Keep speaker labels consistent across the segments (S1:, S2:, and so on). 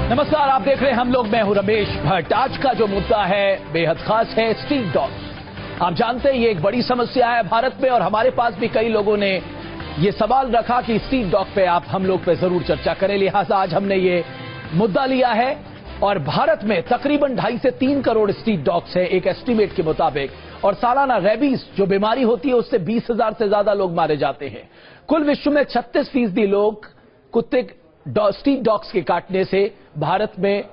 S1: नमस्कार, आप देख रहे हैं हम लोग। मैं हूं रमेश भट्ट। आज का जो मुद्दा है बेहद खास है, स्ट्रीट डॉग। आप जानते हैं ये एक बड़ी समस्या है भारत में, और हमारे पास भी कई लोगों ने ये सवाल रखा कि स्ट्रीट डॉग पे हम लोग पे जरूर चर्चा करें। लिहाजा आज हमने ये मुद्दा लिया है। और भारत में तकरीबन 2.5 से 3 करोड़ स्ट्रीट डॉग्स है एक एस्टीमेट के मुताबिक, और सालाना रेबीज जो बीमारी होती है उससे 20,000 से ज्यादा लोग मारे जाते हैं। कुल विश्व में 36% लोग कुत्ते स्ट्रीट डॉग्स के काटने से भारत में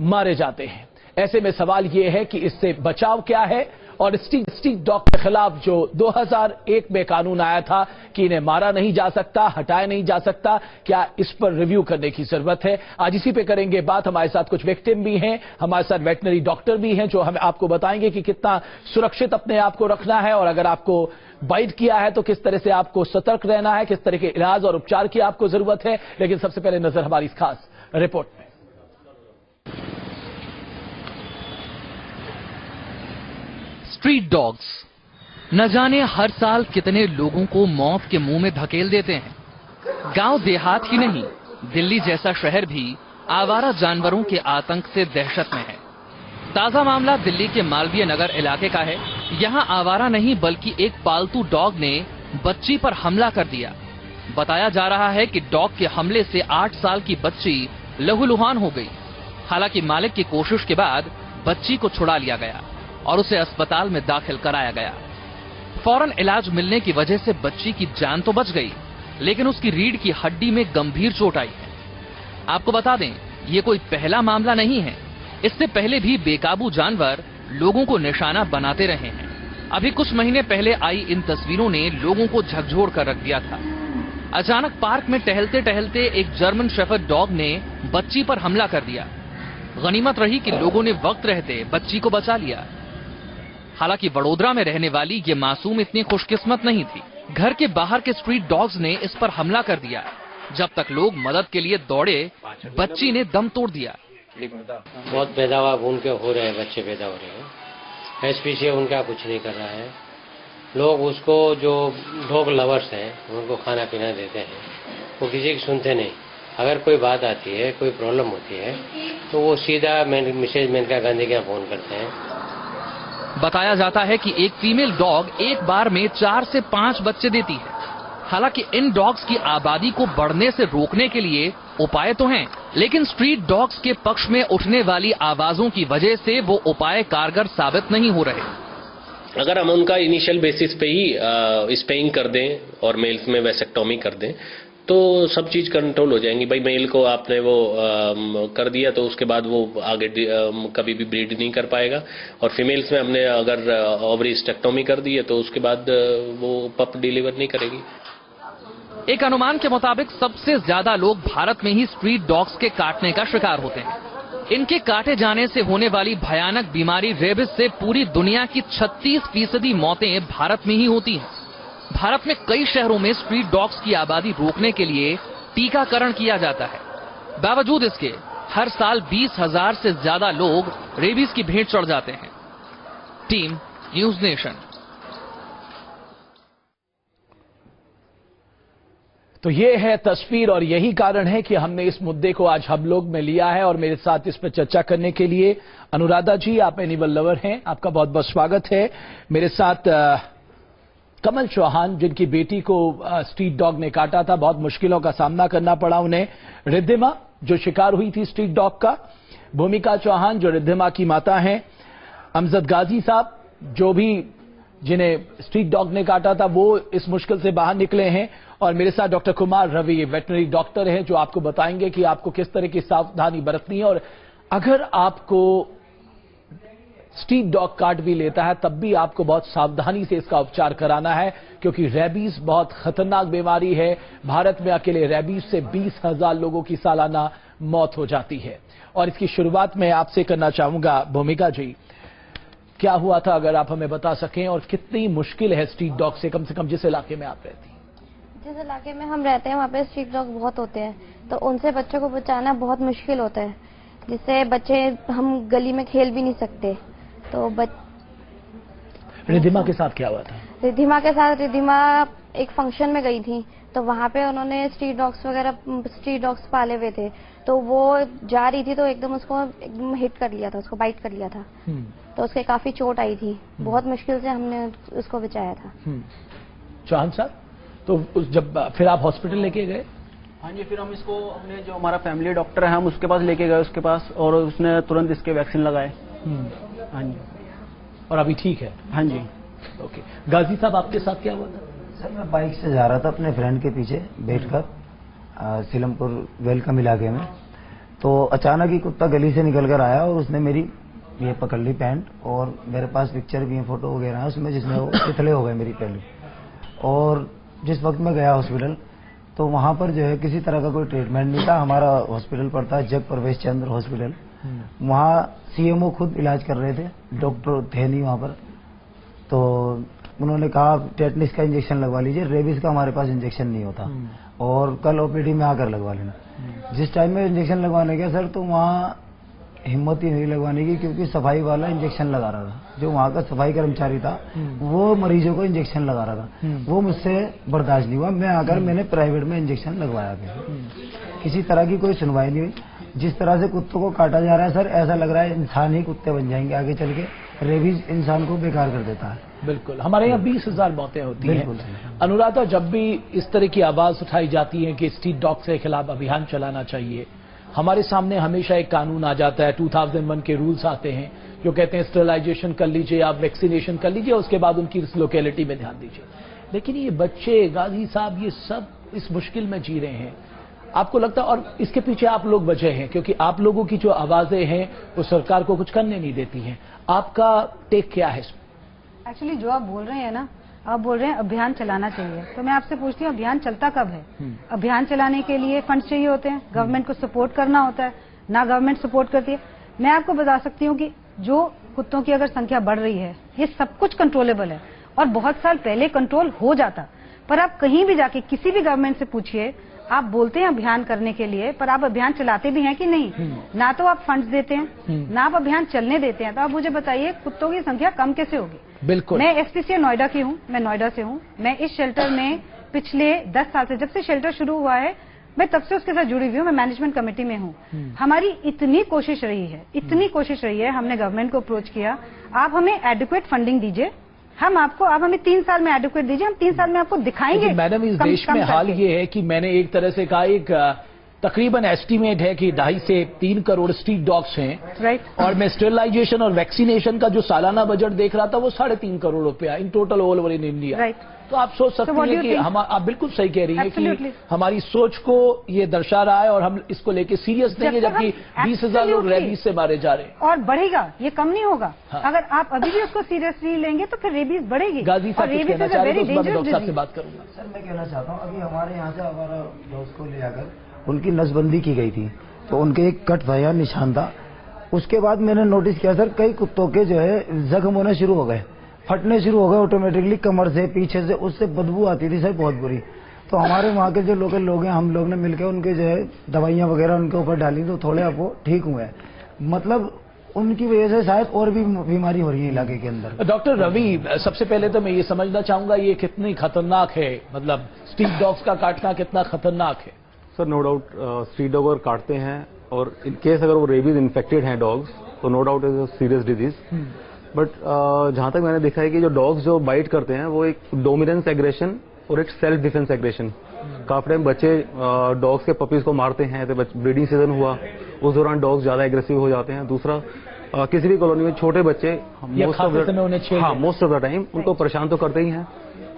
S1: मारे जाते हैं। ऐसे में सवाल यह है कि इससे बचाव क्या है, और स्ट्रीट डॉग के खिलाफ जो 2001 में कानून आया था कि इन्हें मारा नहीं जा सकता, हटाया नहीं जा सकता, क्या इस पर रिव्यू करने की जरूरत है? आज इसी पे करेंगे बात। हमारे साथ कुछ विक्टिम भी हैं, हमारे साथ वेटनरी डॉक्टर भी हैं जो हमें आपको बताएंगे कि कितना सुरक्षित अपने आप को रखना है, और अगर आपको बाइट किया है तो किस तरह से आपको सतर्क रहना है, किस तरह के इलाज और उपचार की आपको जरूरत है। लेकिन सबसे पहले नजर हमारी इस खास रिपोर्ट में।
S2: स्ट्रीट डॉग्स न जाने हर साल कितने लोगों को मौत के मुंह में धकेल देते हैं। गांव देहात ही नहीं, दिल्ली जैसा शहर भी आवारा जानवरों के आतंक से दहशत में है। ताजा मामला दिल्ली के मालवीय नगर इलाके का है। यहां आवारा नहीं बल्कि एक पालतू डॉग ने बच्ची पर हमला कर दिया। बताया जा रहा है कि डॉग के हमले से 8 साल की बच्ची लहूलुहान हो गई। हालांकि मालिक की कोशिश के बाद बच्ची को छुड़ा लिया गया और उसे अस्पताल में दाखिल कराया गया। फौरन इलाज मिलने की वजह से बच्ची की जान तो बच गई, लेकिन उसकी रीढ़ की हड्डी में गंभीर चोट आई है। आपको बता दें, ये कोई पहला मामला नहीं है। इससे पहले भी बेकाबू जानवर लोगों को निशाना बनाते रहे हैं। अभी कुछ महीने पहले आई इन तस्वीरों ने लोगों को झकझोर कर रख दिया था। अचानक पार्क में टहलते टहलते एक जर्मन शेफर्ड डॉग ने बच्ची पर हमला कर दिया। गनीमत रही कि लोगों ने वक्त रहते बच्ची को बचा लिया। हालांकि वडोदरा में रहने वाली ये मासूम इतनी खुशकिस्मत नहीं थी। घर के बाहर के स्ट्रीट डॉग्स ने इस पर हमला कर दिया। जब तक लोग मदद के लिए दौड़े, बच्ची ने दम तोड़ दिया।
S3: बहुत पैदावार उनके हो रहे हैं, बच्चे पैदा हो रहे हैं। एसपीसीए उनका कुछ नहीं कर रहा है। लोग उसको, जो डॉग लवर्स हैं, उनको खाना पीना देते हैं, वो किसी की सुनते नहीं। अगर कोई बात आती है, कोई प्रॉब्लम होती है, तो वो सीधा मिसेज मेनका गांधी के यहाँ फोन करते हैं।
S2: बताया जाता है कि एक फीमेल डॉग एक बार में 4 से 5 बच्चे देती है। हालांकि इन डॉग्स की आबादी को बढ़ने से रोकने के लिए उपाय तो हैं, लेकिन स्ट्रीट डॉग्स के पक्ष में उठने वाली आवाजों की वजह से वो उपाय कारगर साबित नहीं हो रहे।
S4: अगर हम उनका इनिशियल बेसिस पे ही स्पेइंग कर दें और मेल्स में वैसेक्टोमी कर दें तो सब चीज कंट्रोल हो जाएंगी। भाई मेल को आपने वो कर दिया तो उसके बाद वो आगे कभी भी ब्रीड नहीं कर पाएगा, और फीमेल्स में हमने अगर ओवरीस्टेक्टोमी कर दी है तो उसके बाद वो पप डिलीवर नहीं करेगी।
S2: एक अनुमान के मुताबिक सबसे ज्यादा लोग भारत में ही स्ट्रीट डॉग्स के काटने का शिकार होते हैं। इनके काटे जाने से होने वाली भयानक बीमारी रेबिस से पूरी दुनिया की 36% मौतें भारत में ही होती हैं। भारत में कई शहरों में स्ट्रीट डॉग्स की आबादी रोकने के लिए टीकाकरण किया जाता है। बावजूद इसके हर साल 20,000 से ज्यादा लोग रेबीज की भेंट चढ़ जाते हैं। Team news nation.
S1: तो ये है तस्वीर, और यही कारण है कि हमने इस मुद्दे को आज हम लोग में लिया है। और मेरे साथ इस पर चर्चा करने के लिए अनुराधा जी, आप एनिमल लवर हैं, आपका बहुत बहुत स्वागत है। मेरे साथ कमल चौहान, जिनकी बेटी को स्ट्रीट डॉग ने काटा था, बहुत मुश्किलों का सामना करना पड़ा उन्हें। रिद्धिमा, जो शिकार हुई थी स्ट्रीट डॉग का। भूमिका चौहान, जो रिद्धिमा की माता हैं। अमजद गाजी साहब, जो भी जिन्हें स्ट्रीट डॉग ने काटा था, वो इस मुश्किल से बाहर निकले हैं। और मेरे साथ doctor Kumar Ravi, veterinary doctor हैं, जो आपको बताएंगे कि आपको किस तरह की सावधानी बरतनी है, और अगर आपको स्ट्रीट डॉग काट भी लेता है तब भी आपको बहुत सावधानी से इसका उपचार कराना है, क्योंकि रेबीज बहुत खतरनाक बीमारी है। भारत में अकेले रेबीज से 20,000 लोगों की सालाना मौत हो जाती है। और इसकी शुरुआत मैं आपसे करना चाहूंगा भूमिका जी, क्या हुआ था अगर आप हमें बता सकें, और कितनी मुश्किल है स्ट्रीट डॉग से, कम जिस इलाके में आप रहती हैं?
S5: जिस इलाके में हम रहते हैं वहाँ पे स्ट्रीट डॉग बहुत होते हैं, तो उनसे बच्चों को बचाना बहुत मुश्किल होता है, जिससे बच्चे, हम गली में खेल भी नहीं सकते। तो रिद्धिमा
S1: के साथ क्या हुआ था?
S5: रिद्धिमा के साथ, रिद्धिमा एक फंक्शन में गई थी, तो वहाँ पे उन्होंने स्ट्रीट डॉग्स पाले हुए थे, तो वो जा रही थी तो एकदम उसको एकदम हिट कर लिया था, उसको बाइट कर लिया था। तो उसके काफी चोट आई थी, बहुत मुश्किल से हमने उसको बचाया था।
S1: चौहान साहब, तो जब फिर आप हॉस्पिटल लेके गए?
S6: हाँ जी, फिर हम इसको अपने जो हमारा फैमिली डॉक्टर है हम उसके पास लेके गए, उसके पास, और उसने तुरंत इसके वैक्सीन लगाए। हाँ जी।
S1: और अभी ठीक है?
S6: हाँ जी।
S1: ओके। गाजी साहब, आपके साथ क्या हुआ था?
S7: सर, मैं बाइक से जा रहा था अपने फ्रेंड के पीछे बैठकर सीलमपुर वेलकम इलाके में, तो अचानक ही कुत्ता गली से निकल कर आया और उसने मेरी ये पकड़ ली पैंट, और मेरे पास पिक्चर भी है, फोटो वगैरह है उसमें, जिसमें वो तितले हो गए मेरी पहले। और जिस वक्त मैं गया हॉस्पिटल तो वहाँ पर जो है किसी तरह का कोई ट्रीटमेंट नहीं था। हमारा हॉस्पिटल पड़ता है जग प्रवेश चंद्र हॉस्पिटल, वहाँ सीएमओ खुद इलाज कर रहे थे, डॉक्टर थे नहीं वहाँ पर। तो उन्होंने कहा टेटनिस का इंजेक्शन लगवा लीजिए, रेबीज का हमारे पास इंजेक्शन नहीं होता, और कल ओपीडी में आकर लगवा लेना। जिस टाइम में इंजेक्शन लगवाने गया सर, तो वहाँ हिम्मत ही नहीं लगवाने की, क्योंकि सफाई वाला इंजेक्शन लगा रहा था, जो वहाँ का सफाई कर्मचारी था वो मरीजों को इंजेक्शन लगा रहा था। वो मुझसे बर्दाश्त नहीं हुआ, मैं आकर मैंने प्राइवेट में इंजेक्शन लगवाया गया। किसी तरह की कोई सुनवाई नहीं हुई। जिस तरह से कुत्तों को काटा जा रहा है सर, ऐसा लग रहा है इंसान ही कुत्ते बन जाएंगे आगे चल के। रेबीज इंसान को बेकार कर देता है।
S1: बिल्कुल, हमारे यहाँ 20,000 मौतें होती हैं। अनुराधा, जब भी इस तरह की आवाज उठाई जाती है कि स्ट्रीट डॉग के खिलाफ अभियान चलाना चाहिए, हमारे सामने हमेशा एक कानून आ जाता है, 2001 के रूल्स आते हैं जो कहते हैं स्टरलाइजेशन कर लीजिए, आप वैक्सीनेशन कर लीजिए, उसके बाद उनकी इस लोकेलिटी में ध्यान दीजिए। लेकिन ये बच्चे, गाजी साहब, ये सब इस मुश्किल में जी रहे हैं। आपको लगता है, और इसके पीछे आप लोग वजह हैं, क्योंकि आप लोगों की जो आवाजें हैं वो सरकार को कुछ करने नहीं देती हैं। आपका टेक क्या है इसमें?
S8: एक्चुअली जो आप बोल रहे हैं ना, आप बोल रहे हैं अभियान चलाना चाहिए, तो मैं आपसे पूछती हूँ अभियान चलता कब है? अभियान चलाने के लिए फंड्स चाहिए होते हैं, गवर्नमेंट को सपोर्ट करना होता है, ना गवर्नमेंट सपोर्ट करती है। मैं आपको बता सकती हूँ कि जो कुत्तों की अगर संख्या बढ़ रही है, ये सब कुछ कंट्रोलेबल है, और बहुत साल पहले कंट्रोल हो जाता। पर आप कहीं भी जाके किसी भी गवर्नमेंट से पूछिए, आप बोलते हैं अभियान करने के लिए, पर आप अभियान चलाते भी हैं कि नहीं? ना तो आप फंड्स देते हैं, ना आप अभियान चलने देते हैं। तो आप मुझे बताइए कुत्तों की संख्या कम कैसे होगी?
S1: बिल्कुल।
S8: मैं एसपीसीए नोएडा की हूँ, मैं नोएडा से हूँ। मैं इस शेल्टर में पिछले 10 साल से, जब से शेल्टर शुरू हुआ है, मैं तब से उसके साथ जुड़ी हुई हूँ। मैं मैनेजमेंट कमेटी में हूँ। हमारी इतनी कोशिश रही है, हमने गवर्नमेंट को अप्रोच किया, आप हमें एडिक्वेट फंडिंग दीजिए, हम आपको, आप हमें 3 साल में एडिक्वेट दीजिए, हम 3 साल में आपको दिखाएंगे।
S1: मैडम, इस देश में हाल ये है कि मैंने एक तरह से कहा, एक तकरीबन एस्टीमेट है कि 2.5 से 3 करोड़ स्ट्रीट डॉग्स हैं।
S8: राइट।
S1: और मैं स्टेरिलाइजेशन और वैक्सीनेशन का जो सालाना बजट देख रहा था वो 3.5 करोड़ रुपया in total all over in India.
S8: Right.
S1: तो आप सोच सकते हैं कि आप बिल्कुल सही कह रही हैं कि हमारी सोच को ये दर्शा रहा है, और हम इसको लेके सीरियस नहीं है, जबकि 20,000 लोग रेबीज से मारे जा रहे हैं।
S8: और बढ़ेगा, ये कम नहीं होगा। अगर आप अभी भी उसको सीरियसली लेंगे तो फिर रेबीज बढ़ेगी।
S1: गाजी साहब कुछ कहना चाह रहे हैं, तो उसके बाद डॉक्टर साहब से बात करूंगा।
S7: सर, मैं कहना चाहता हूँ, अभी हमारे यहाँ से हमारा डॉग्स को ले जाकर उनकी नसबंदी की गई थी, तो उनके एक कट था या निशान था। उसके बाद मैंने नोटिस किया सर, कई कुत्तों के जो है जख्म होने शुरू हो गए, फटने शुरू हो गए ऑटोमेटिकली, कमर से, पीछे से, उससे बदबू आती थी सर बहुत बुरी। तो हमारे वहाँ के जो लोकल लोग हैं, हम लोग ने मिलकर उनके जो है दवाइयाँ वगैरह उनके ऊपर डाली, तो थोड़े अब वो ठीक हुए हैं। मतलब उनकी वजह से शायद और भी बीमारी हो रही है इलाके के अंदर।
S1: डॉक्टर रवि, सबसे पहले तो मैं ये समझना चाहूंगा ये कितनी खतरनाक है, मतलब स्ट्रीट डॉग्स का काटना कितना खतरनाक है?
S9: Sir, no doubt street dog अगर काटते हैं और इन केस अगर वो रेबीज इन्फेक्टेड हैं डॉग्स, तो no doubt is a serious disease. But जहां तक मैंने देखा है कि जो डॉग्स जो बाइट करते हैं वो एक डोमिनेंस एग्रेशन और एक सेल्फ डिफेंस एग्रेशन। काफी टाइम बच्चे डॉग्स के पपीज को मारते हैं, तो ब्रीडिंग सीजन हुआ उस दौरान डॉग्स ज्यादा एग्रेसिव हो जाते हैं। दूसरा, किसी भी कॉलोनी में छोटे बच्चे मोस्ट ऑफ द टाइम उनको परेशान तो करते ही हैं,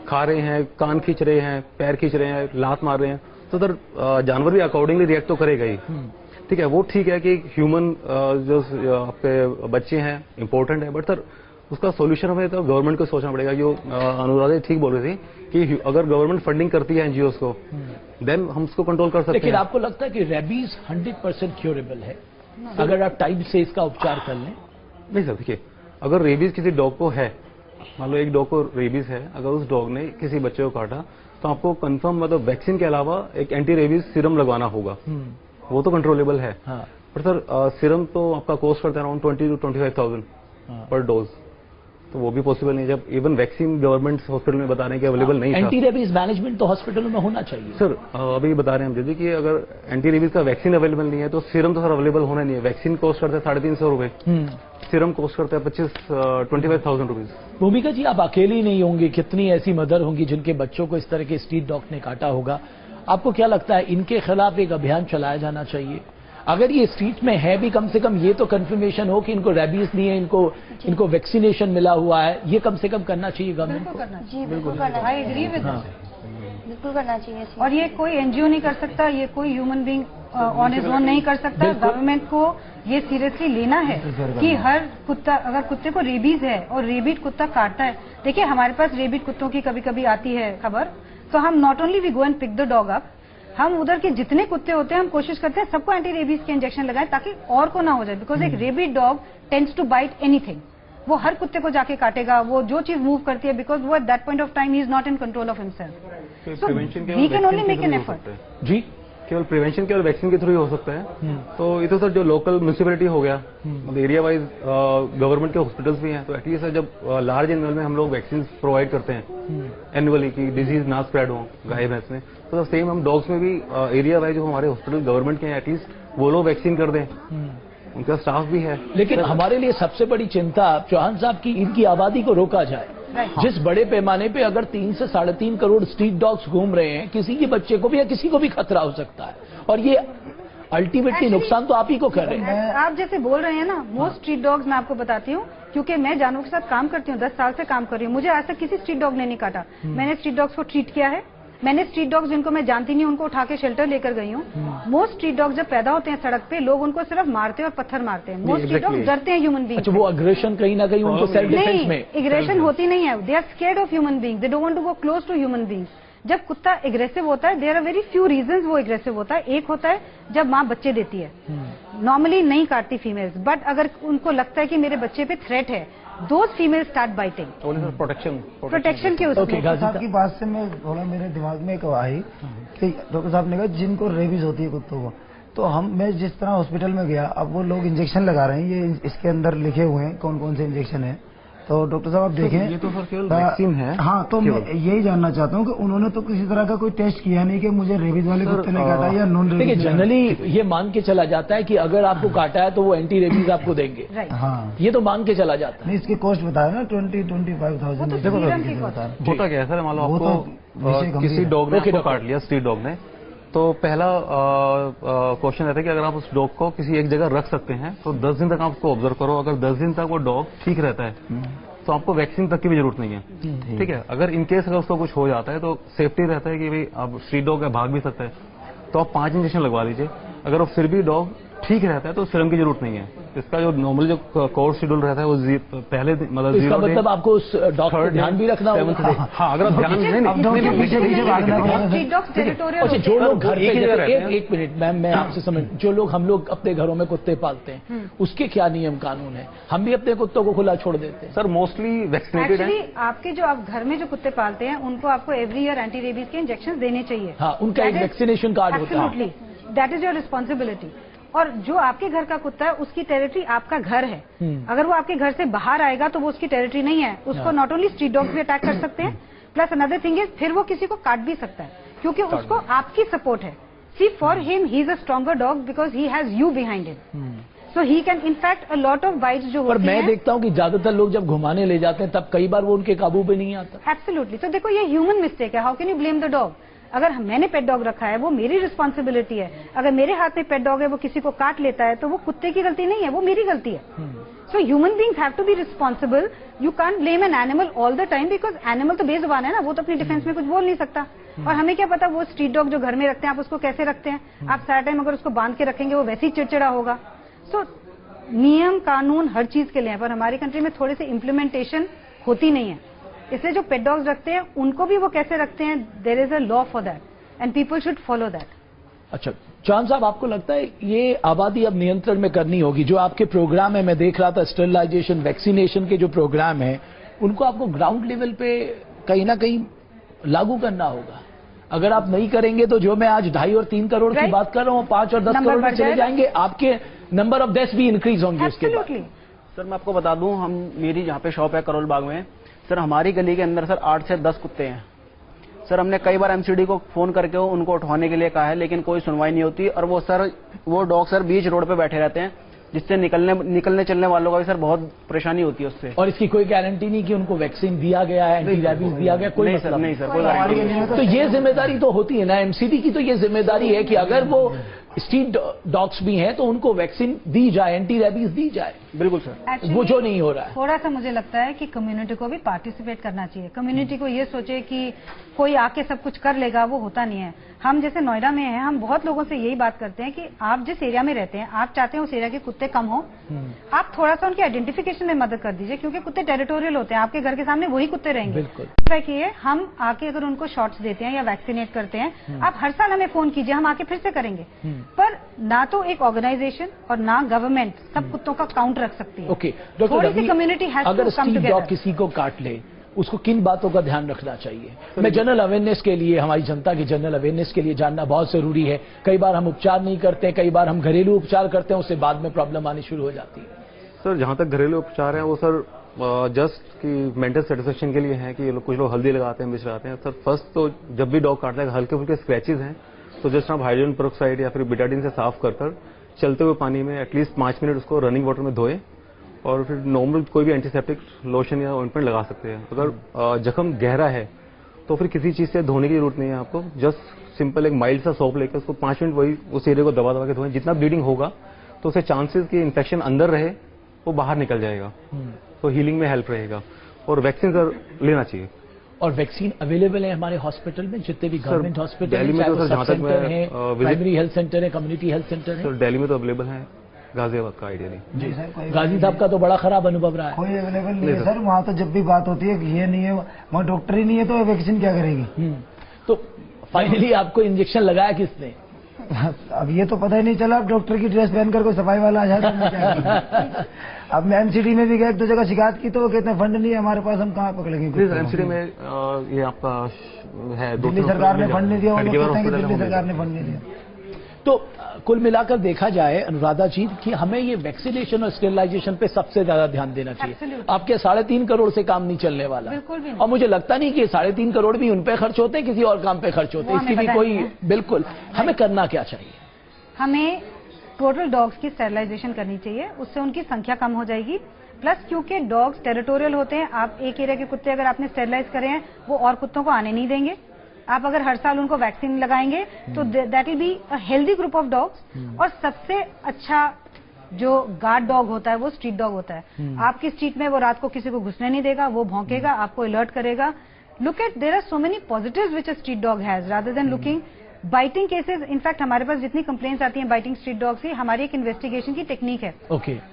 S9: खा रहे हैं, कान खींच रहे हैं, पैर खींच रहे हैं, लात मार रहे हैं, तो उधर जानवर भी अकॉर्डिंगली रिएक्ट तो करेगा ही। ठीक है, वो ठीक है कि ह्यूमन जो आपके बच्चे हैं इम्पोर्टेंट है, बट सर उसका सोल्यूशन हमें तो गवर्नमेंट को सोचना पड़ेगा। जो अनुराधा ठीक बोल रही थी कि अगर गवर्नमेंट फंडिंग करती है एनजीओ को, देन हम उसको कंट्रोल कर सकते हैं।
S1: लेकिन आपको लगता है कि रेबीज 100% क्योरेबल है अगर आप टाइम से इसका उपचार कर लें?
S9: नहीं सर, देखिए, अगर रेबीज किसी डॉग को है, मान लो एक डॉग को रेबीज है, अगर उस डॉग ने किसी बच्चे को काटा, तो आपको कंफर्म मतलब वैक्सीन के अलावा एक एंटी रेबीज सीरम लगवाना होगा। वो तो कंट्रोलेबल है।
S1: हाँ।
S9: पर सर सीरम तो आपका कॉस्ट करता है अराउंड 20,000 to 25,000 पर डोज। तो वो भी पॉसिबल नहीं, जब इवन वैक्सीन गवर्नमेंट हॉस्पिटल में बता रहे हैं कि अवेलेबल नहीं था।
S1: एंटी रेबीज मैनेजमेंट तो हॉस्पिटलों में होना चाहिए।
S9: सर अभी बता रहे हैं हम दीदी कि अगर एंटी रेबीज का वैक्सीन अवेलेबल नहीं है तो सीरम तो सर अवेलेबल होना नहीं है। वैक्सीन कॉस्ट करता है 350 रुपए, सीरम कॉस्ट करता है 25,000 रुपीज।
S1: भूमिका जी, आप अकेली नहीं होंगी, कितनी ऐसी मदर होंगी जिनके बच्चों को इस तरह के स्ट्रीट डॉग ने काटा होगा। आपको क्या लगता है, इनके खिलाफ एक अभियान चलाया जाना चाहिए? अगर ये स्ट्रीट में है भी, कम से कम ये तो कंफर्मेशन हो कि इनको रेबीज नहीं है, इनको वैक्सीनेशन मिला हुआ है, ये कम से कम करना चाहिए गवर्नमेंट को।
S5: जी बिल्कुल करना
S8: आई एग्री विद
S5: बिल्कुल करना चाहिए।
S8: और ये कोई एनजीओ नहीं कर सकता, ये कोई human being on is own नहीं कर सकता। गवर्नमेंट को ये सीरियसली लेना है कि हर कुत्ता, अगर कुत्ते को रेबीज है और रेबीड कुत्ता काटता है, देखिए हमारे पास रेबीड कुत्तों की कभी कभी आती है खबर, तो हम not only we go and pick the dog up, हम उधर के जितने कुत्ते होते हैं हम कोशिश करते हैं सबको एंटी रेबीज के इंजेक्शन लगाएं ताकि और को ना हो जाए। बिकॉज एक rabid dog tends to bite anything, वो हर कुत्ते को जाके काटेगा, वो जो चीज मूव करती है, बिकॉज वो at that point of time he is not in control of himself. So we can only make an effort.
S9: जी, केवल प्रिवेंशन केवल वैक्सीन के थ्रू ही हो सकता है। तो ये तो सर जो लोकल म्यूनिसिपैलिटी हो गया, एरिया वाइज गवर्नमेंट के हॉस्पिटल्स भी हैं, तो एटलीस्ट जब लार्ज एनिमल में हम लोग वैक्सीन प्रोवाइड करते हैं एनुअली की डिजीज ना स्प्रेड हो गाय भैंस में, तो सेम हम डॉग्स में भी एरिया वाइज जो हमारे हॉस्पिटल गवर्नमेंट के हैं एटलीस्ट वो लोग वैक्सीन कर दें, उनका स्टाफ भी है।
S1: लेकिन हमारे लिए सबसे बड़ी चिंता चौहान साहब की, इनकी आबादी को रोका जाए। जिस बड़े पैमाने पे अगर 3 से 3.5 करोड़ स्ट्रीट डॉग्स घूम रहे हैं, किसी के बच्चे को भी या किसी को भी खतरा हो सकता है, और ये अल्टीमेटली नुकसान तो आप ही को कर रहे हैं।
S8: आप जैसे बोल रहे हैं ना, मोस्ट स्ट्रीट डॉग्स मैं आपको बताती हूँ, क्योंकि मैं जानवरों के साथ काम करती हूँ, 10 साल से काम कर रही हूँ, मुझे आज तक किसी स्ट्रीट डॉग ने नहीं काटा। मैंने स्ट्रीट डॉग्स को ट्रीट किया है, मैंने स्ट्रीट डॉग्स जिनको मैं जानती नहीं उनको उठा के शेल्टर लेकर गई हूँ। मोस्ट स्ट्रीट डॉग्स जब पैदा होते हैं सड़क पे, लोग उनको सिर्फ मारते हैं और पत्थर मारते हैं। मोस्ट स्ट्रीट डॉग्स डरते हैं ह्यूमन बीइंग।
S1: अच्छा, वो अग्रेशन कहीं ना कहीं उनको सेल्फ डिफेंस में,
S8: एग्रेशन होती नहीं है, they are scared of human being, they don't want to go close to human beings. जब कुत्ता एग्रेसिव होता है, there are very few reasons वो एग्रेसिव होता है। एक होता है जब माँ बच्चे देती है, नॉर्मली नहीं काटती फीमेल्स, बट अगर उनको लगता है कि मेरे बच्चे पे थ्रेट है, those female start biting. Protection के उसमें।
S7: साहब की बात से मैं थोड़ा मेरे दिमाग में एक आई कि डॉक्टर साहब ने कहा जिनको रेबीज होती है कुत्तों को, तो मैं जिस तरह हॉस्पिटल में गया, अब वो लोग इंजेक्शन लगा रहे हैं, ये इसके अंदर लिखे हुए हैं कौन कौन से इंजेक्शन है। तो डॉक्टर साहब आप देखें,
S9: ये तो सर केवल वैक्सीन है।
S7: हाँ, तो मैं यही जानना चाहता हूँ कि उन्होंने तो किसी तरह का कोई टेस्ट किया नहीं कि मुझे रेबीज वाले कुत्ते ने काटा या नॉन रेबीज।
S1: देखिए, जनरली ये मान के चला जाता है कि अगर आपको काटा है तो वो एंटी रेबीज आपको देंगे।
S7: हाँ,
S1: ये तो मान के चला जाता है।
S7: नहीं, इसकी कॉस्ट बताया ना 20-25,000।
S9: होता क्या है सर, मान लो आपको किसी डॉग ने काट लिया, स्ट्रीट डॉग ने, तो पहला क्वेश्चन रहता है कि अगर आप उस डॉग को किसी एक जगह रख सकते हैं तो 10 दिन तक आप उसको ऑब्जर्व करो। अगर 10 दिन तक वो डॉग ठीक रहता है तो आपको वैक्सीन तक की भी जरूरत नहीं है। ठीक है, अगर इनकेस अगर उसको कुछ हो जाता है तो सेफ्टी रहता है कि भाई अब स्ट्रीट डॉग है, भाग भी सकता है, तो आप 5 इंजेक्शन लगवा लीजिए। अगर वो फिर भी डॉग ठीक रहता है तो सीरम की जरूरत नहीं है। इसका जो नॉर्मल जो कोर्स शेड्यूल रहता है वो पहले मतलब
S1: इसका मतलब आपको उस डॉक्टर ध्यान भी रखना होगा।
S9: हाँ, अगर आप ध्यान
S1: अच्छा, जो लोग घर पे, एक मिनट मैम, मैं आपसे समझ, जो लोग हम लोग अपने घरों में कुत्ते पालते हैं उसके क्या नियम कानून है? हम भी अपने कुत्तों को खुला छोड़ देते हैं?
S9: सर मोस्टली वैक्सीनेटेड है।
S8: आपके जो आप घर में जो कुत्ते पालते हैं उनको आपको एवरी ईयर एंटी रेबीज के इंजेक्शन देने चाहिए।
S1: हाँ, उनका एक वैक्सीनेशन कार्ड होता है।
S8: That is your responsibility. और जो आपके घर का कुत्ता है उसकी टेरिटरी आपका घर है, अगर वो आपके घर से बाहर आएगा तो वो उसकी टेरिटरी नहीं है। उसको नॉट ओनली स्ट्रीट डॉग्स भी अटैक कर सकते हैं, प्लस अनदर थिंग इज फिर वो किसी को काट भी सकता है क्योंकि उसको आपकी सपोर्ट है। See for him he is a stronger dog because he has you behind him, so he can in fact a lot of bites जो होती हैं।
S1: मैं देखता हूँ कि ज्यादातर लोग जब घुमाने ले जाते हैं तब कई बार वो उनके काबू में नहीं आता।
S8: एब्सोल्युटली। तो देखो, ये ह्यूमन मिस्टेक है, how can you blame the dog? अगर मैंने पेट डॉग रखा है वो मेरी रिस्पॉन्सिबिलिटी है। अगर मेरे हाथ में पेट डॉग है, वो किसी को काट लेता है तो वो कुत्ते की गलती नहीं है, वो मेरी गलती है। So human beings have to be responsible. You can't blame an animal all the time because animal तो बेजुबान है ना, वो तो अपनी डिफेंस में कुछ बोल नहीं सकता। और हमें क्या पता वो स्ट्रीट डॉग जो घर में रखते हैं आप उसको कैसे रखते हैं। आप सारा टाइम अगर उसको बांध के रखेंगे वो वैसे ही चिड़चिड़ा होगा। सो नियम कानून हर चीज के लिए है, पर हमारी कंट्री में थोड़ी सी इम्प्लीमेंटेशन होती नहीं है। इसलिए जो पेट डॉग्स रखते हैं उनको भी वो कैसे रखते हैं, there is a law for that and people should follow that.
S1: अच्छा चौहान साहब, आपको लगता है ये आबादी अब नियंत्रण में करनी होगी? जो आपके प्रोग्राम है, मैं देख रहा था स्टरलाइजेशन, वैक्सीनेशन के जो प्रोग्राम है, उनको आपको ग्राउंड लेवल पे कहीं ना कहीं लागू करना होगा। अगर आप नहीं करेंगे तो जो मैं आज 2.5 और 3 करोड़ की बात कर रहा हूँ, 5 और 10 करोड़ में चले जाएंगे, आपके नंबर ऑफ डेथ्स भी इंक्रीज होंगे उसके बाद।
S6: सर मैं आपको बता दूं, मेरी जहाँ पे शॉप है करोल बाग में, सर हमारी गली के अंदर सर 8 से 10 कुत्ते हैं। सर हमने कई बार एमसीडी को फोन करके उनको उठवाने के लिए कहा है, लेकिन कोई सुनवाई नहीं होती। और वो डॉग सर बीच रोड पे बैठे रहते हैं, जिससे निकलने चलने वालों का भी सर बहुत परेशानी होती है उससे।
S1: और इसकी कोई गारंटी नहीं कि उनको वैक्सीन दिया गया है, एंटी रैबीज दिया गया, कोई
S6: नहीं सर,
S1: मतलब
S6: नहीं सर, कोई गारंटी नहीं।
S1: तो ये जिम्मेदारी तो होती है ना एमसीडी की, तो ये जिम्मेदारी है कि अगर वो स्ट्रीट डॉग्स भी हैं तो उनको वैक्सीन दी जाए, एंटी रैबीज दी जाए।
S6: बिल्कुल सर,
S1: वो जो नहीं हो रहा है।
S8: थोड़ा सा मुझे लगता है कि कम्युनिटी को भी पार्टिसिपेट करना चाहिए। कम्युनिटी को ये सोचे कि कोई आके सब कुछ कर लेगा, वो होता नहीं है। हम जैसे नोएडा में हैं, हम बहुत लोगों से यही बात करते हैं कि आप जिस एरिया में रहते हैं, आप चाहते हैं उस एरिया के कुत्ते कम हो, आप थोड़ा सा उनके आइडेंटिफिकेशन में मदद कर दीजिए, क्योंकि कुत्ते टेरिटोरियल होते हैं, आपके घर के सामने वही कुत्ते रहेंगे।
S1: बिल्कुल
S8: कि हम आके अगर उनको शॉट्स देते हैं या वैक्सीनेट करते हैं, आप हर साल हमें फोन कीजिए, हम आके फिर से करेंगे। पर ना तो एक ऑर्गेनाइजेशन और ना गवर्नमेंट सब कुत्तों का काउंट रख सकती है।
S1: ओके डॉक्टर
S8: थोड़ी सी कम्युनिटी
S1: अगर स्ट्रीट डॉग किसी को काट ले, उसको किन बातों का ध्यान रखना चाहिए? मैं जनरल अवेयरनेस के लिए, हमारी जनता की जनरल अवेयरनेस के लिए जानना बहुत जरूरी है। कई बार हम उपचार नहीं करते, कई बार हम घरेलू उपचार करते हैं, उससे बाद में प्रॉब्लम आनी शुरू हो जाती है।
S9: सर जहाँ तक घरेलू उपचार है वो सर जस्ट कि मेंटल सेटिस्फेक्शन के लिए है कि ये लोग, कुछ लोग हल्दी लगाते हैं, मिर्च लगाते हैं। सर फर्स्ट तो जब भी डॉग काटता है, हल्के फुल्के स्क्रैचेज हैं तो जस्ट आप हाइड्रोजन पेरोक्साइड या फिर बिटाडिन से साफ कर चलते हुए पानी में एटलीस्ट 5 मिनट उसको रनिंग वाटर में धोए और फिर नॉर्मल कोई भी एंटीसेप्टिक लोशन या ऑइंटमेंट लगा सकते हैं। अगर जख्म गहरा है तो फिर किसी चीज से धोने की जरूरत नहीं है आपको, जस्ट सिंपल एक माइल्ड सा सोप लेकर उसको 5 मिनट वही उस एरिया को दबा के धोएं। जितना ब्लीडिंग होगा तो उससे चांसेस कि इन्फेक्शन अंदर रहे वो बाहर निकल जाएगा, तो हीलिंग में हेल्प रहेगा। और वैक्सीन सर लेना चाहिए।
S1: और वैक्सीन अवेलेबल है हमारे हॉस्पिटल में, जितने भी गवर्नमेंट हॉस्पिटल
S9: दिल्ली में तो जहाँ तक मैं
S1: प्राइमरी हेल्थ सेंटर है, कम्युनिटी हेल्थ सेंटर है।
S9: सर दिल्ली में तो अवेलेबल है, गाजियाबाद का आइडिया नहीं।
S1: जी सर, गाजी साहब का तो बड़ा खराब अनुभव रहा है।
S7: कोई अवेलेबल नहीं है सर वहाँ। तो जब भी बात होती है कि ये नहीं है, वहाँ डॉक्टर ही नहीं है, तो वैक्सीन क्या करेगी?
S1: तो फाइनली आपको इंजेक्शन लगाया किसने?
S7: अब ये तो पता ही नहीं चला। अब डॉक्टर की ड्रेस पहनकर कोई सफाई वाला आ जाए तो मैं क्या करूं? अब मैं एमसीडी में भी गया, 1-2 जगह शिकायत की तो वो कहते हैं फंड नहीं है हमारे पास, हम कहाँ पकड़ेंगे?
S9: एमसीडी में ये आपका है,
S7: दिल्ली सरकार ने फंड नहीं दिया, वो लोग कहते हैं कि दिल्ली सरकार ने फंड नहीं दिया।
S1: तो कुल मिलाकर देखा जाए अनुराधा जी कि हमें ये वैक्सीनेशन और स्टेरिलाइजेशन पे सबसे ज्यादा ध्यान देना चाहिए। आपके 3.5 करोड़ से काम नहीं चलने वाला,
S8: बिल्कुल भी नहीं।
S1: और मुझे लगता नहीं कि 3.5 करोड़ भी उन पे खर्च होते हैं, किसी और काम पे खर्च होते हैं, इसकी भी कोई बिल्कुल। हमें करना क्या चाहिए?
S8: हमें टोटल डॉग्स की स्टेरिलाइजेशन करनी चाहिए, उससे उनकी संख्या कम हो जाएगी। प्लस क्योंकि डॉग्स टेरिटोरियल होते हैं, आप एक एरिया के कुत्ते अगर आपने स्टेरिलाइज करे हैं, वो और कुत्तों को आने नहीं देंगे। आप अगर हर साल उनको वैक्सीन लगाएंगे तो that will be a healthy group of dogs. और सबसे अच्छा जो गार्ड डॉग होता है वो स्ट्रीट डॉग होता है। आपकी स्ट्रीट में वो रात को किसी को घुसने नहीं देगा, वो भौंकेगा, आपको अलर्ट करेगा। Look at, there are so many positives which a street dog has rather than looking biting cases. In fact हमारे पास जितनी कंप्लेंट्स आती हैं बाइटिंग स्ट्रीट डॉग्स की, हमारी एक इन्वेस्टिगेशन की टेक्निक है।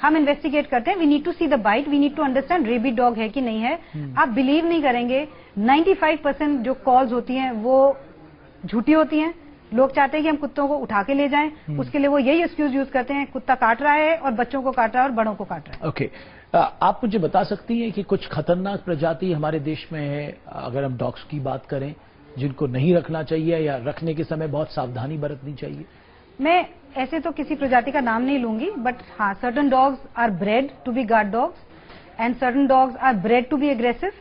S8: हम इन्वेस्टिगेट करते हैं, we need to see the bite, we need to understand rabid dog है कि नहीं है। आप बिलीव नहीं करेंगे, 95% जो कॉल्स होती हैं वो झूठी होती हैं। लोग चाहते हैं कि हम कुत्तों को उठा के ले जाएं, उसके लिए वो यही एक्सक्यूज यूज करते हैं, कुत्ता काट रहा है और बच्चों को काट रहा है और बड़ों को काट रहा है।
S1: ओके, आप मुझे बता सकती हैं कि कुछ खतरनाक प्रजाति हमारे देश में है, अगर हम डॉग्स की बात करें, जिनको नहीं रखना चाहिए या रखने के समय बहुत सावधानी बरतनी चाहिए?
S8: मैं ऐसे तो किसी प्रजाति का नाम नहीं लूंगी, बट हाँ, certain dogs are bred to be guard dogs and certain dogs are bred to be aggressive.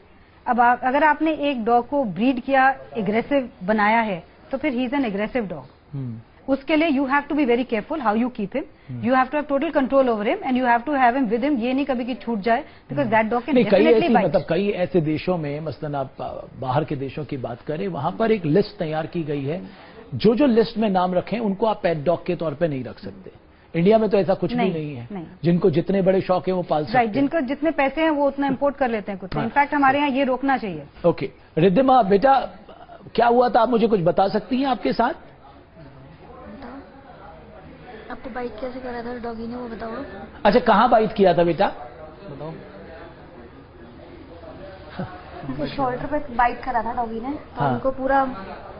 S8: अब अगर आपने एक डॉग को ब्रीड किया, एग्रेसिव बनाया है, तो फिर he is an aggressive dog. उसके लिए you have to be very careful how you keep him, you have to have total control over him and you have to have him with him. ये नहीं कभी कि छूट जाए, because that dog can definitely bite.
S1: मतलब कई ऐसे देशों में, मसलन आप बाहर के देशों की बात करें, वहां पर एक लिस्ट तैयार की गई है, जो जो लिस्ट में नाम रखें उनको आप पेट डॉग के तौर पर नहीं रख सकते। इंडिया में तो ऐसा कुछ भी नहीं है। जिनको जितने बड़े शौक है वो पाल सकते हैं।
S8: जिनको जितने पैसे हैं वो उतना इम्पोर्ट कर लेते हैं कुत्ते। इनफैक्ट हमारे यहाँ ये रोकना चाहिए।
S1: ओके, रिद्धिमा बेटा क्या हुआ था, आप मुझे कुछ बता सकती हैं आपके साथ?
S5: आपको बाइट कैसे करा था डॉगी ने, वो बताओ।
S1: अच्छा, कहाँ बाइट किया था बेटा? बताओ।
S5: शोल्डर पे बाइट करा था डॉगी ने, तो उनको पूरा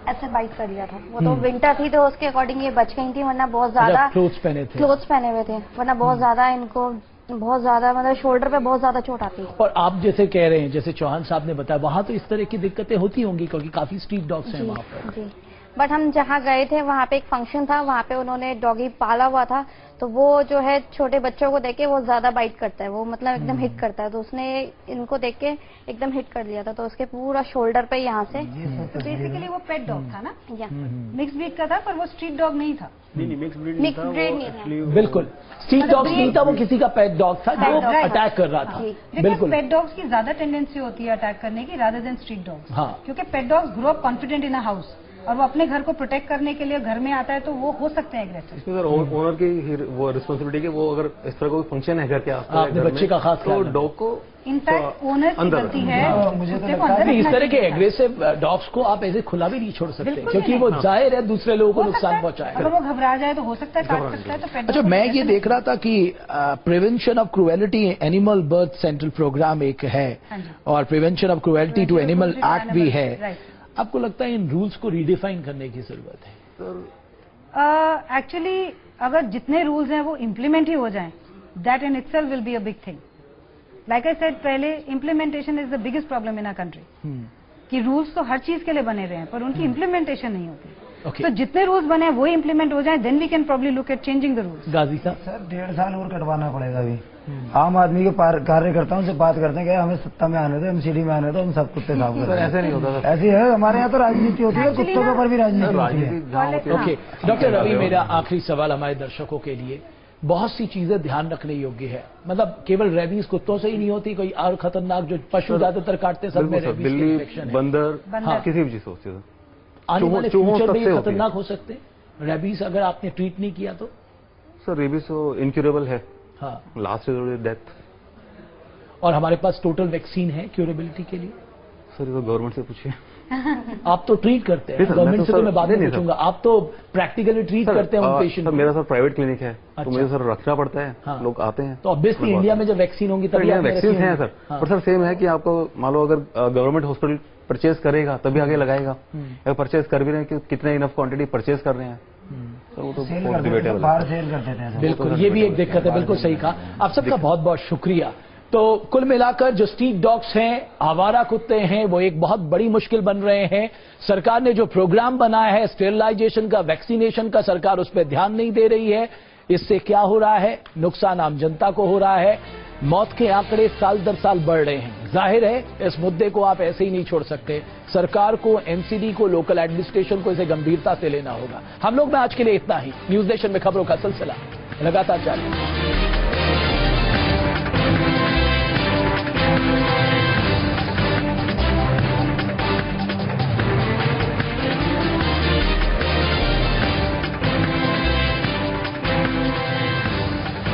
S5: ऐसे बाइट कर लिया था। वो तो विंटर थी तो उसके अकॉर्डिंग ये बच गई थी, वरना बहुत ज्यादा क्लोथ्स पहने हुए थे, वरना बहुत ज्यादा इनको बहुत ज्यादा मतलब शोल्डर पे बहुत ज्यादा चोट आती है।
S1: और आप जैसे कह रहे हैं, जैसे चौहान साहब ने बताया, वहाँ तो इस तरह की दिक्कतें होती होंगी क्योंकि काफी स्ट्रीट डॉग्स हैं वहाँ पर।
S5: जी, बट हम जहाँ गए थे वहाँ पे एक फंक्शन था, वहाँ पे उन्होंने डॉगी पाला हुआ था, तो वो जो है छोटे बच्चों को देख के वो ज्यादा बाइट करता है, वो मतलब एकदम हिट करता है, तो उसने इनको देख के एकदम हिट कर लिया था, तो उसके पूरा शोल्डर पे यहाँ से।
S8: तो बेसिकली वो पेट डॉग था ना,
S5: या
S8: मिक्स ब्रीड का था, पर वो स्ट्रीट डॉग नहीं था।
S6: नहीं मिक्स ब्रीड
S5: मिक्स ब्रीड नहीं था,
S1: बिल्कुल स्ट्रीट डॉग नहीं था, वो किसी का पेट डॉग था जो अटैक कर रहा था।
S8: बिल्कुल पेट डॉग्स की ज्यादा टेंडेंसी होती है अटैक करने की रादर देन स्ट्रीट डॉग्स।
S1: हाँ।
S8: क्योंकि पेट dogs grow up confident in a house, और वो अपने घर को प्रोटेक्ट करने के लिए घर में आता है, तो वो हो सकते हैं एग्रेसिव।
S9: इसमें सर ओनर की वो रिस्पॉन्सिबिलिटी कि वो अगर इस तरह कोई फंक्शन है घर के आसपास,
S1: अपने बच्चे का खास
S9: तो डॉग को
S8: इनफैक्ट ओनर की गलती है,
S7: मुझे तो
S8: कुत्ते को
S7: लगता है
S8: अंदर
S1: नहीं, इस
S8: रखना
S1: तरह के
S8: चाहिए था।
S1: एग्रेसिव डॉग्स को आप ऐसे खुला भी नहीं छोड़ सकते,
S8: बिल्कुल
S1: क्योंकि
S8: नहीं।
S1: वो जाहिर है दूसरे लोगों को
S8: हो सकता
S1: नुकसान
S8: है,
S1: पहुंचाएगा।
S8: अगर वो घबरा जाए तो हो सकता है काट सकता है, तो पेट
S1: अच्छा,
S8: डॉग
S1: मैं
S8: को
S1: ये
S8: ऐसे
S1: देख रहा था कि prevention of cruelty animal birth central programme एक है,
S8: हाँ जी।
S1: और prevention of cruelty to animal
S8: Cruelty to
S1: act भी
S8: animals,
S1: है।
S8: right।
S1: आपको लगता है इन रूल्स को रिडिफाइन करने की जरूरत है?
S8: एक्चुअली अगर जितने रूल्स हैं वो इम्प्लीमेंट ही हो जाएं, that in itself will be a big thing. Like I said पहले, implementation is the biggest problem in a country, कि रूल्स तो हर चीज के लिए बने रहे हैं पर उनकी इम्प्लीमेंटेशन नहीं होती।
S1: Okay.
S8: तो जितने रूल्स बने वो इम्प्लीमेंट हो जाएं, then we can probably look at changing the rules.
S1: Ghazi साहब,
S7: सर 1.5 साल और कटवाना पड़ेगा अभी। आम आदमी के कार्यकर्ताओं से बात करते हैं कि हमें सत्ता में आने दो, एमसीडी में आने दो, हम सब कुत्ते साफ कर।
S9: ऐसे नहीं होता सर।
S7: ऐसी है हमारे यहाँ तो राजनीति होती है,
S8: Actually
S7: कुत्तों के
S8: ना-
S7: ऊपर भी राजनीति होती है।
S9: राजनीति जहाँ होती है
S1: ओके डॉक्टर रवि, मेरा आखिरी सवाल हमारे दर्शकों के लिए, बहुत सी चीजें ध्यान रखने योग्य है, मतलब केवल रेबीज कुत्तों से ही नहीं होती, कोई और खतरनाक जो पशु ज्यादातर काटते हैं सब में
S9: बिल्कुल सर,
S1: रेबीज की
S9: बिल्ली,
S1: इन्फेक्शन है।
S9: बंदर, किसी भी चीज से होती है सर।
S1: आने वाले
S9: चूहों
S1: फ्यूचर में
S9: सबसे
S1: ये
S9: होती है।
S1: खतरनाक हो सकते हैं रेबीज अगर आपने ट्रीट नहीं किया तो।
S9: सर रेबीज तो इनक्यूरेबल है,
S1: हाँ,
S9: लास्ट रिजल्ट डेथ।
S1: और हमारे पास टोटल वैक्सीन है क्यूरेबिलिटी के लिए।
S9: सर ये तो गवर्नमेंट से पूछिए।
S1: आप तो ट्रीट करते हैं,
S9: नहीं सर,
S1: गवर्नमेंट
S9: मैं तो
S1: से तो
S9: सर-
S1: मैं बाद में
S9: नहीं, नहीं सर।
S1: पूछूंगा, आप तो प्रैक्टिकली ट्रीट करते हैं उन पेशेंट
S9: सर
S1: को।
S9: मेरा सर प्राइवेट क्लिनिक है,
S1: अच्छा।
S9: तो मुझे सर रखना पड़ता है,
S1: हाँ।
S9: लोग आते हैं।
S1: तो ऑब्वियसली इंडिया में जब वैक्सीन होंगी
S9: सर
S1: तभी
S9: यहाँ
S1: आपने
S9: वैक्सीन
S1: रखी
S9: हैं
S1: होंगी।
S9: सर,
S1: हाँ।
S9: पर सर सेम है कि आपको मान लो अगर गवर्नमेंट हॉस्पिटल परचेज करेगा तभी आगे लगाएगा, अगर परचेज कर भी रहे हैं कि कितने इनफ क्वांटिटी परचेज कर रहे हैं, सर वो तो
S7: सेल
S9: बहुत
S7: करते थे,
S9: डिबेटेबल
S7: बाहर
S9: है।
S7: सेल कर देते हैं सर।
S1: बिल्कुल, ये भी एक दिक्कत है, बिल्कुल सही कहा। आप सबका बहुत बहुत शुक्रिया। तो कुल मिलाकर जो स्ट्रीट डॉग्स हैं, आवारा कुत्ते हैं, वो एक बहुत बड़ी मुश्किल बन रहे हैं। सरकार ने जो प्रोग्राम बनाया है स्टेरिलाइजेशन का, वैक्सीनेशन का, सरकार उस पर ध्यान नहीं दे रही है। इससे क्या हो रहा है? नुकसान आम जनता को हो रहा है। मौत के आंकड़े साल दर साल बढ़ रहे हैं। जाहिर है इस मुद्दे को आप ऐसे ही नहीं छोड़ सकते। सरकार को, एमसीडी को, लोकल एडमिनिस्ट्रेशन को इसे गंभीरता से लेना होगा। हम लोग में आज के लिए इतना ही। न्यूज नेशन में खबरों का सिलसिला लगातार जारी।